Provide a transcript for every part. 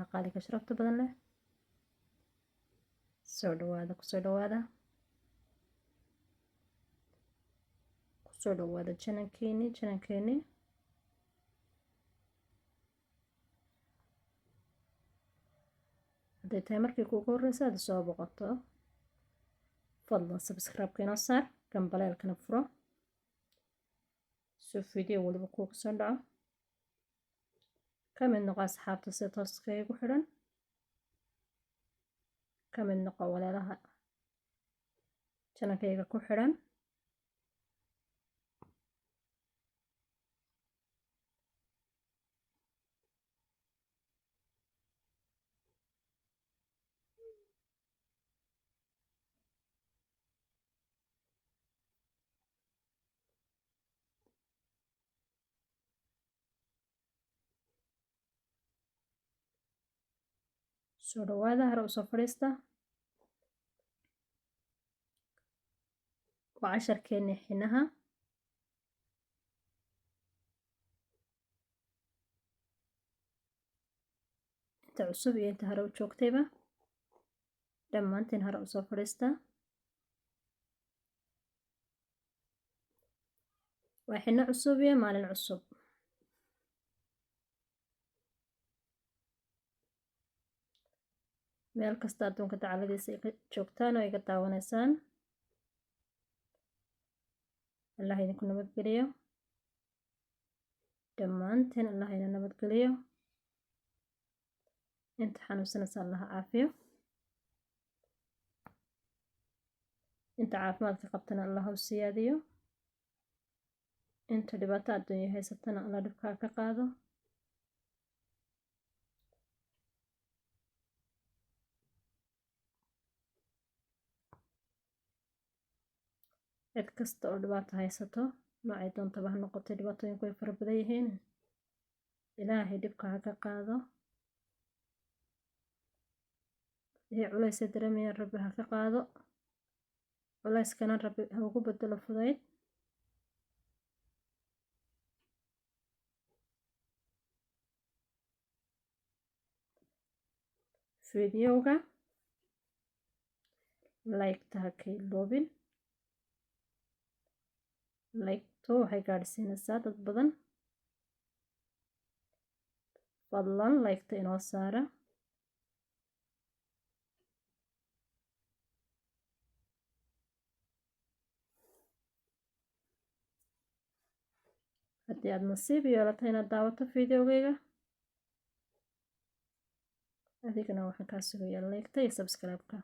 walaalaha qaaliga sharafta badan leh, soo dhawaada, kusoo dhawaada janankeeni. hadday tahay markii kuugu horreysa aad soo boqoto, fadlan subscribe-ka inoo saar, gambaleelkana furo soo video waliba kuugu soo dhaco. ka mid noqo asxaabta sida tooska igu xidhan, ka mid noqo walaalaha channelkayga ku xidhan. soo dhawaada, hore usoo fadhiista. waa casharkeeni xinaha. inta cusub iyo inta hore u joogtayba dhammaantiin hore usoo fadhiista. waa xino cusub iyo maalin cusub. meel kasta adduunka dacaladiisa ay ka joogtaan oo iga daawanaysaan, allah idinku nabadgeliyo. dhammaantiin allah ina nabadgeliyo. inta xanuunsanaysa allaha caafiyo, inta caafimaadka qabtana allah u siyaadiyo, inta dhibaato adduunya haysatana allah dhibkaa ka qaado. cid kasta oo dhibaato haysato, noocay doontaba ha noqotay, dhibaatooyinku way fara badan yihiin. ilaahay dhibka ha ka qaado. wixii culays dareemayaan rabbi ha ka qaado. culayskana rabbi ha ugu bedelo fudayd. fiidiyowga like-ta ha ka iloobin. like-tu waxay gaadhsiinaysaa dad badan. fadlan like-ta inoo saara. haddii aad nasiib yeelato inaad daawato fiidiyowgayga, adigana waxaan kaa sugayaa like-ta iyo subscribe-ka.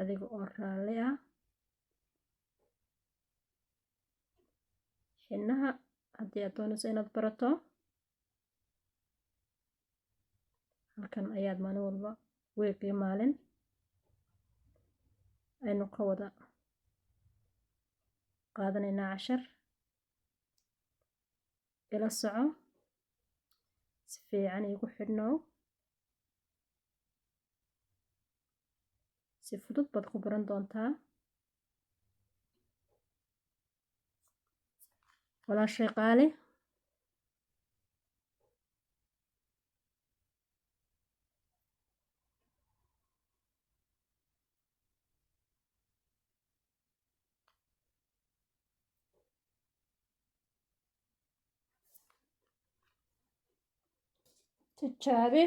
adiga oo raalli ah. xinaha haddii aad doonayso inaad barato, halkan ayaad maalin walba week iyo maalin aynu ka wada qaadanaynaa cashar. ila soco, si fiican iigu xidhnow. si fudud baad ku baran doontaa. walaashay qaali, tijaabi.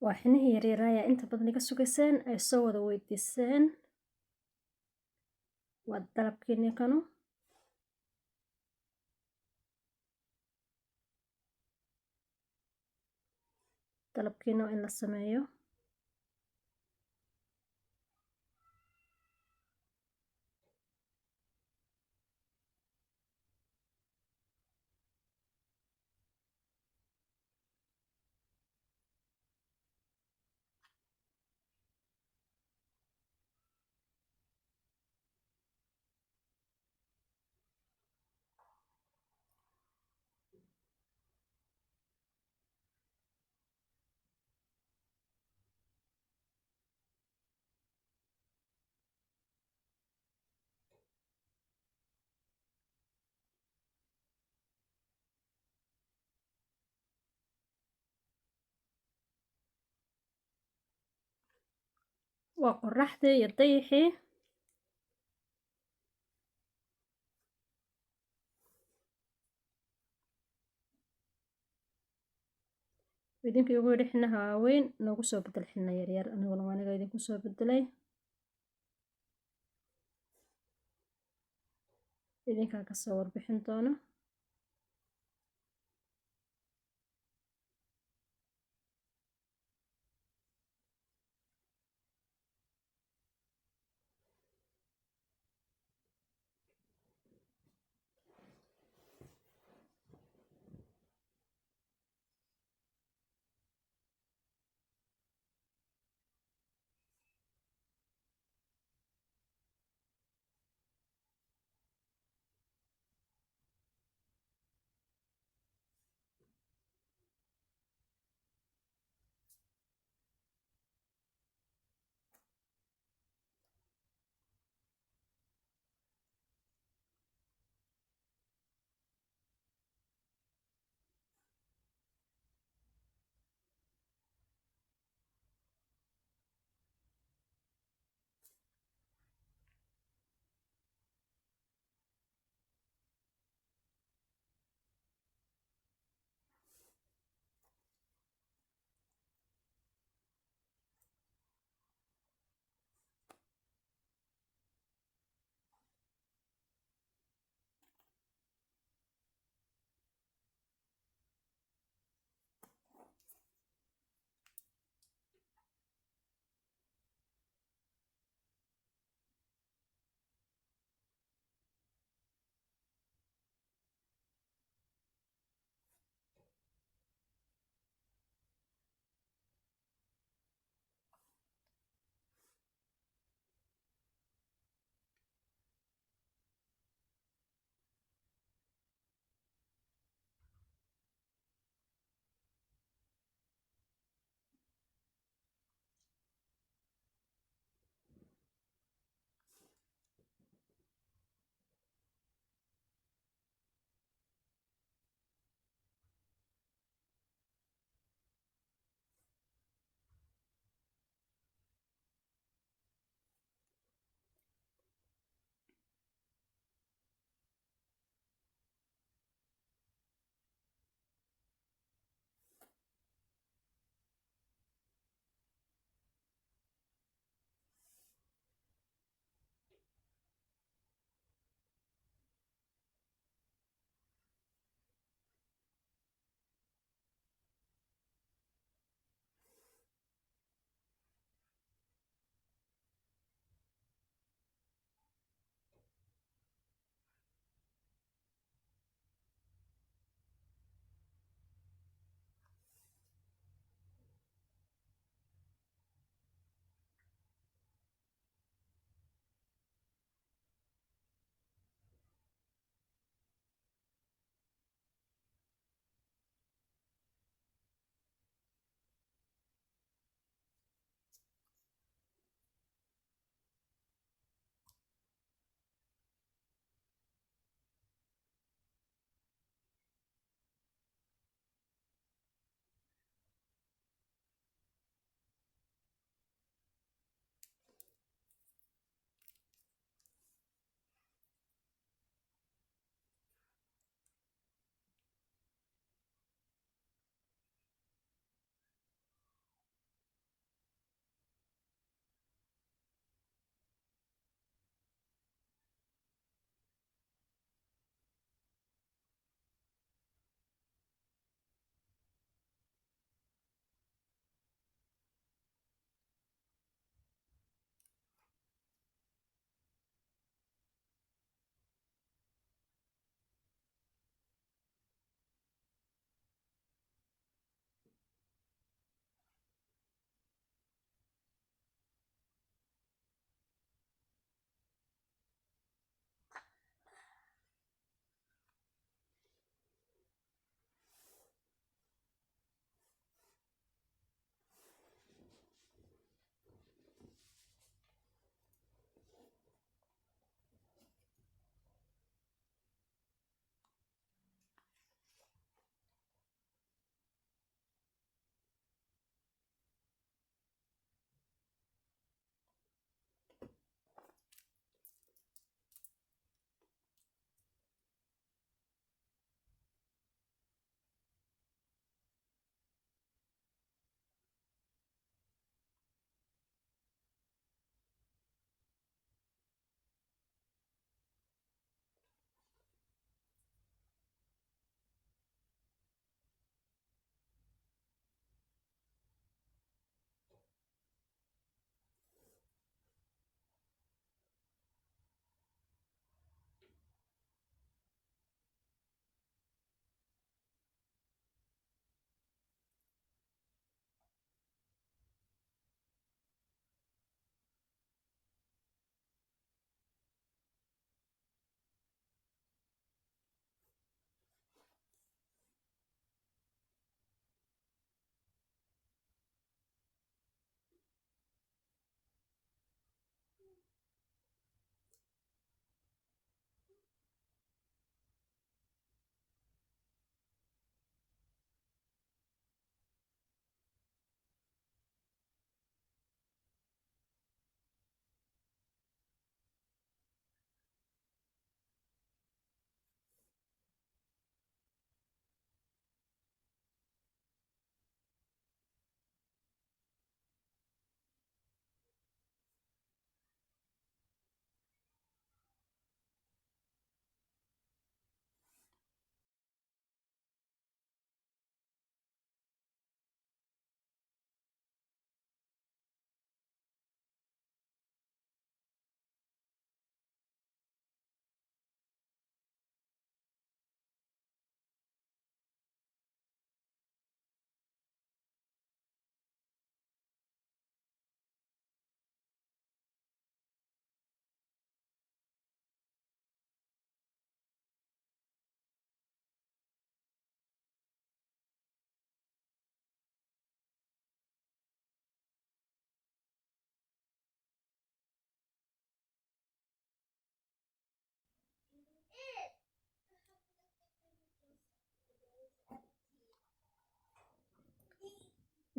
waa xinihii yaryaraaya inta badan iga sugayseen ay soo wada weydiiseen. waa dalabkiinii kanu. dalabkiina waa in la sameeyo. waa qoraxdii iyo dayixii. idinkii ugu yidhi xinaha waaweyn noogu soo bedel xina yaryar, aniguna waa aniga idinku soo bedelay. idinkaa kasoo warbixin doono.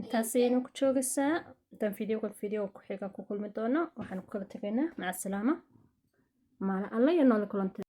intaasaynu ku joogaysaa intaan video ku xiga ku kulmi doono waxaan ku kala tegaynaa maca salaama maala alla iyo nool kulantay